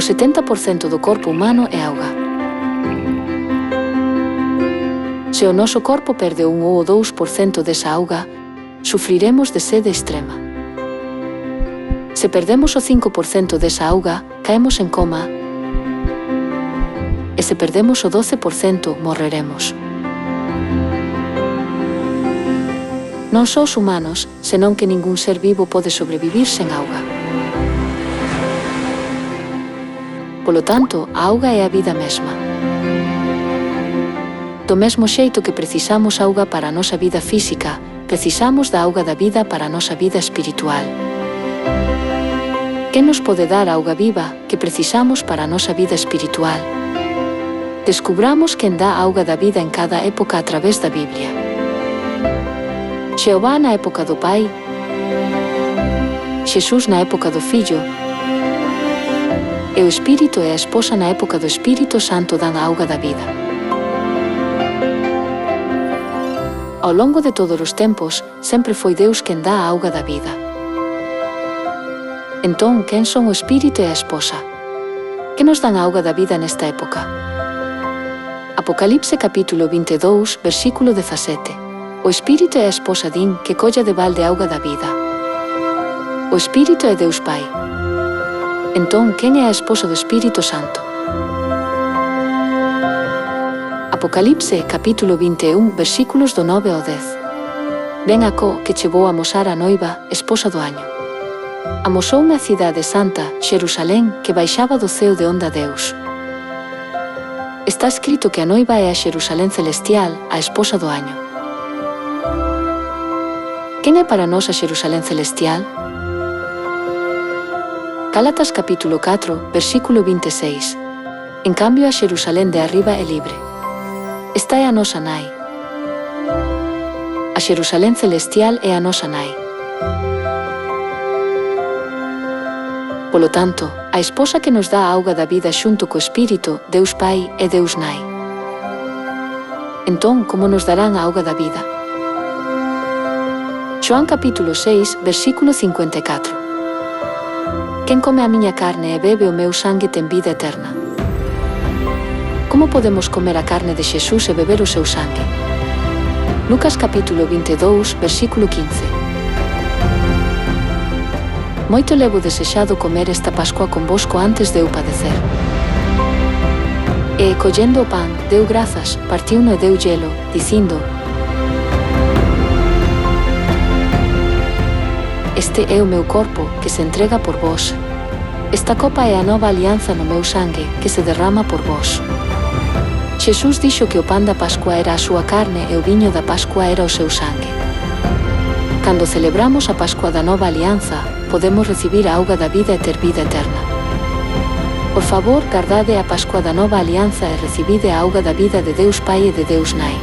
70% do corpo humano é auga. Se o noso corpo perde 1 ou 2% desa auga, sufriremos de sede extrema. Se perdemos o 5% desa auga, caemos en coma, e se perdemos o 12%, morreremos. Non só os humanos, senón que ningún ser vivo pode sobrevivir sen auga. Polo tanto, a auga é a vida mesma. Do mesmo xeito que precisamos auga para a nosa vida física, precisamos da auga da vida para a nosa vida espiritual. Que nos pode dar a auga viva que precisamos para a nosa vida espiritual? Descubramos quen dá a auga da vida en cada época a través da Biblia. Xehová na época do Pai, Xesús na época do Fillo, e o Espírito e a esposa na época do Espírito Santo dan a auga da vida. Ao longo de todos os tempos, sempre foi Deus quen dá a auga da vida. Entón, quen son o Espírito e a esposa? Que nos dan a auga da vida nesta época? Apocalipse capítulo 22, versículo 17. O Espírito e a esposa din que colla de balde auga da vida. O Espírito é Deus Pai. Entón, quen é a esposa do Espírito Santo? Apocalipse capítulo 21, versículos do 9 ao 10. Ven acó que che vou amosar a noiva, esposa do año. Amosou unha cidade santa, Xerusalén, que baixaba do ceo de onde a Deus. Está escrito que a noiva é a Xerusalén celestial, a esposa do año. Quen é para nós a Xerusalén celestial? Gálatas capítulo 4, versículo 26. En cambio a Xerusalén de arriba é libre. Esta é a nosa nai. A Xerusalén celestial é a nosa nai. Polo tanto, a esposa que nos dá a auga da vida xunto co Espírito, Deus Pai e Deus Nai. Entón, como nos darán a auga da vida? Xoán capítulo 6, versículo 54. Quen come a miña carne e bebe o meu sangue ten vida eterna. Como podemos comer a carne de Xesús e beber o seu sangue? Lucas capítulo 22, versículo 15. Moito levo desexado comer esta Pascua convosco antes de eu padecer. E, collendo o pan, deu grazas, partiuno e deu hielo, dicindo: Este é o meu corpo, que se entrega por vós. Esta copa é a nova alianza no meu sangue, que se derrama por vós. Xesús dixo que o pan da Pascua era a súa carne e o viño da Pascua era o seu sangue. Cando celebramos a Pascua da nova alianza, podemos recibir a auga da vida e ter vida eterna. Por favor, gardade a Pascua da nova alianza e recibide a auga da vida de Deus Pai e de Deus Nai.